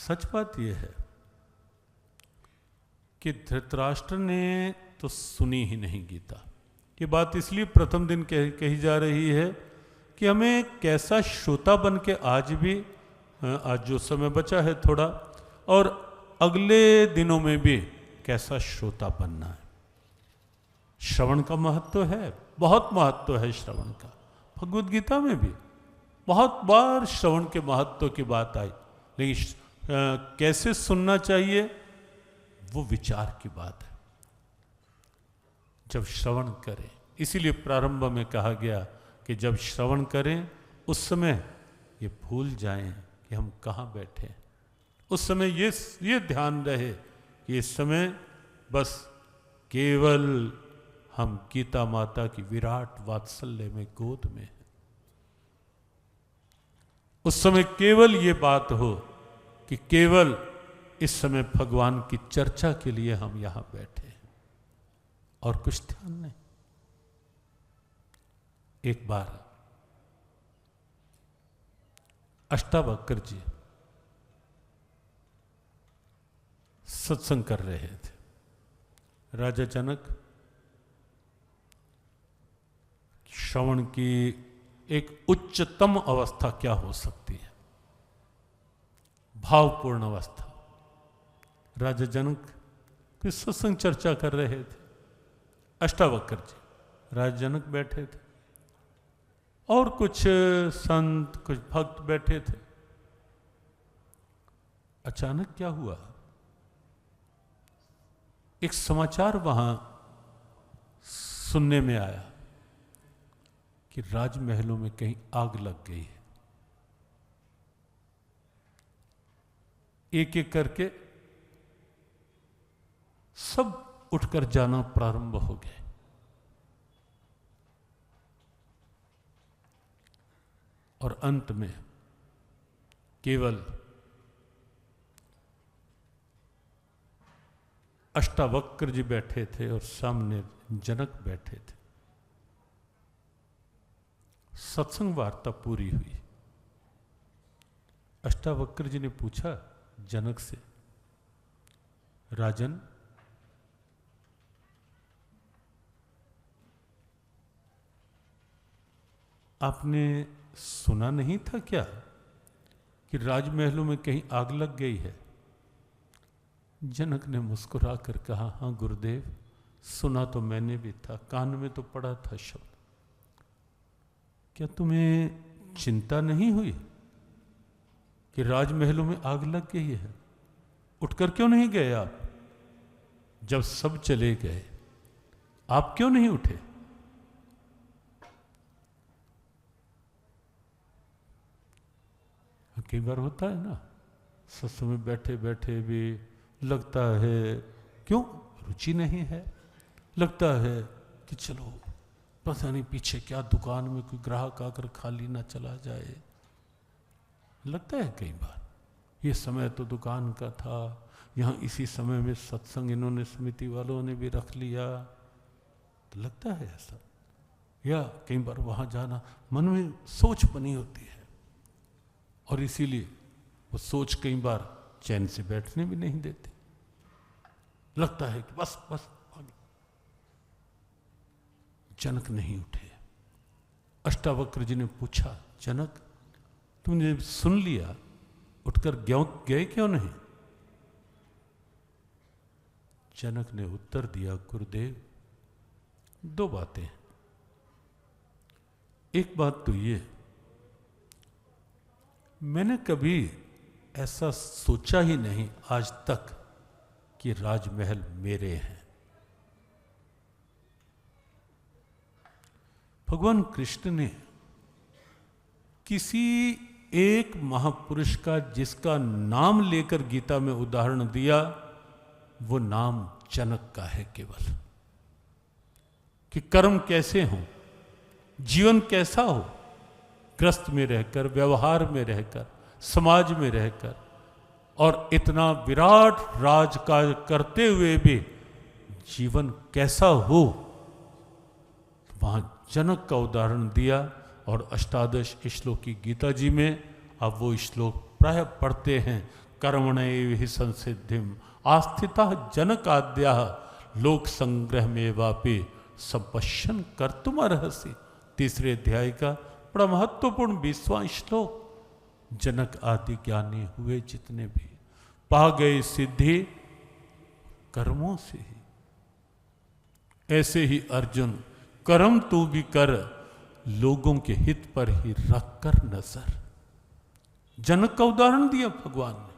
सच बात यह है कि धृतराष्ट्र ने तो सुनी ही नहीं गीता। ये बात इसलिए प्रथम दिन कही जा रही है कि हमें कैसा श्रोता बन के आज भी, आज जो समय बचा है थोड़ा, और अगले दिनों में भी कैसा श्रोता बनना है। श्रवण का महत्व है, बहुत महत्व है श्रवण का। भगवद गीता में भी बहुत बार श्रवण के महत्व की बात आई, लेकिन कैसे सुनना चाहिए वो विचार की बात है। जब श्रवण करें, इसीलिए प्रारंभ में कहा गया कि जब श्रवण करें उस समय ये भूल जाएं कि हम कहाँ बैठे हैं। उस समय ये ध्यान रहे कि इस समय बस केवल हम गीता माता की विराट वात्सल्य में गोद में हैं। उस समय केवल ये बात हो कि केवल इस समय भगवान की चर्चा के लिए हम यहां बैठे हैं और कुछ ध्यान नहीं। एक बार अष्टावक्र जी सत्संग कर रहे थे। राजा जनक श्रवण की एक उच्चतम अवस्था क्या हो सकती है, भावपूर्ण अवस्था। राजा जनक की सत्संग चर्चा कर रहे थे। अष्टावक्र जी, राजा जनक बैठे थे और कुछ संत, कुछ भक्त बैठे थे। अचानक क्या हुआ, एक समाचार वहां सुनने में आया कि राजमहलों में कहीं आग लग गई है। एक एक करके सब उठकर जाना प्रारंभ हो गए। और अंत में केवल अष्टावक्र जी बैठे थे और सामने जनक बैठे थे। सत्संग वार्ता पूरी हुई। अष्टावक्र जी ने पूछा जनक से, राजन, आपने सुना नहीं था क्या कि राजमहलों में कहीं आग लग गई है? जनक ने मुस्कुरा कर कहा, हाँ गुरुदेव, सुना तो मैंने भी था, कान में तो पड़ा था शब्द। क्या तुम्हें चिंता नहीं हुई कि राजमहलों में आग लग गई है? उठकर क्यों नहीं गए आप? जब सब चले गए आप क्यों नहीं उठे? कई बार होता है ना, सत्संग में बैठे बैठे भी लगता है क्यों रुचि नहीं है, लगता है कि चलो पता नहीं पीछे क्या दुकान में कोई ग्राहक आकर खाली ना चला जाए। लगता है कई बार ये समय तो दुकान का था, यहाँ इसी समय में सत्संग इन्होंने समिति वालों ने भी रख लिया, तो लगता है ऐसा। या कई बार वहाँ जाना मन में सोच बनी होती है और इसीलिए वो सोच कई बार चैन से बैठने भी नहीं देते। लगता है कि बस बस आगे। जनक नहीं उठे। अष्टावक्र जी ने पूछा, जनक तुमने सुन लिया, उठकर गए क्यों नहीं? जनक ने उत्तर दिया, गुरुदेव दो बातें। एक बात तो ये, मैंने कभी ऐसा सोचा ही नहीं आज तक कि राजमहल मेरे हैं। भगवान कृष्ण ने किसी एक महापुरुष का जिसका नाम लेकर गीता में उदाहरण दिया, वो नाम जनक का है केवल। कि कर्म कैसे हों, जीवन कैसा हो, ग्रस्त में रहकर, व्यवहार में रहकर, समाज में रहकर, और इतना विराट राज कार्य करते हुए भी जीवन कैसा हो, वहां जनक का उदाहरण दिया। और अष्टादश श्लोक की गीता जी में आप वो श्लोक प्राय पढ़ते हैं कर्मणैव हि संसिद्धिम आस्थिता जनकाद्या लोक संग्रह में वापे संपश्यन कर तुम अर्हसि। तीसरे अध्याय का बड़ा महत्वपूर्ण 20वां श्लोक। जनक आदि ज्ञानी हुए जितने भी पा गए सिद्धि कर्मों से ही। ऐसे ही अर्जुन कर्म तू भी कर, लोगों के हित पर ही रख कर नजर। जनक का उदाहरण दिया भगवान ने।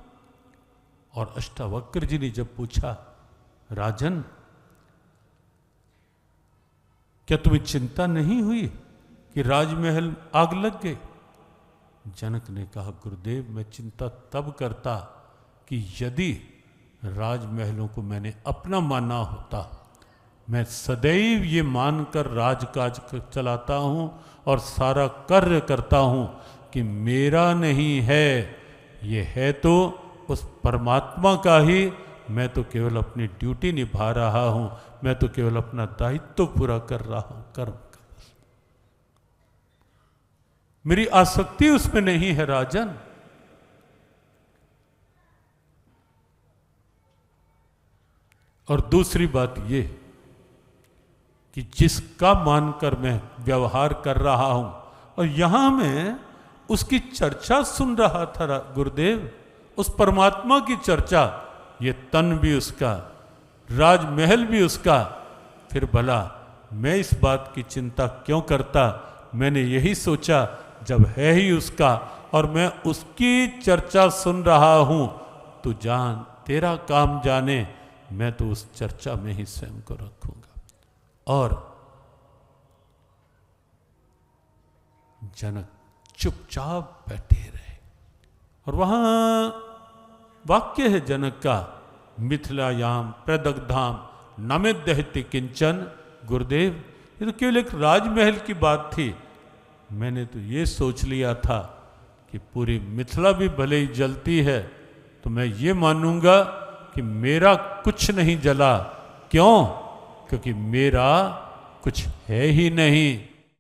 और अष्टावक्र जी ने जब पूछा, राजन क्या तुम्हें चिंता नहीं हुई कि राजमहल आग लग गए? जनक ने कहा, गुरुदेव मैं चिंता तब करता कि यदि राजमहलों को मैंने अपना माना होता। मैं सदैव ये मानकर राजकाज चलाता हूँ और सारा कार्य करता हूँ कि मेरा नहीं है, ये है तो उस परमात्मा का ही। मैं तो केवल अपनी ड्यूटी निभा रहा हूँ, मैं तो केवल अपना दायित्व पूरा कर रहा हूँ कर्म का। मेरी आसक्ति उसमें नहीं है राजन। और दूसरी बात ये कि जिसका मानकर मैं व्यवहार कर रहा हूं, और यहां मैं उसकी चर्चा सुन रहा था गुरुदेव, उस परमात्मा की चर्चा। ये तन भी उसका, राजमहल भी उसका, फिर भला मैं इस बात की चिंता क्यों करता? मैंने यही सोचा जब है ही उसका और मैं उसकी चर्चा सुन रहा हूं, तो जान तेरा काम जाने, मैं तो उस चर्चा में ही स्वयं को रखूंगा। और जनक चुपचाप बैठे रहे। और वहां वाक्य है जनक का, मिथिलायाम प्रदग्धाम नमिद्यहति किंचन। गुरुदेव ये तो केवल एक राजमहल की बात थी, मैंने तो ये सोच लिया था कि पूरी मिथिला भी भले ही जलती है तो मैं ये मानूंगा कि मेरा कुछ नहीं जला। क्यों? क्योंकि मेरा कुछ है ही नहीं।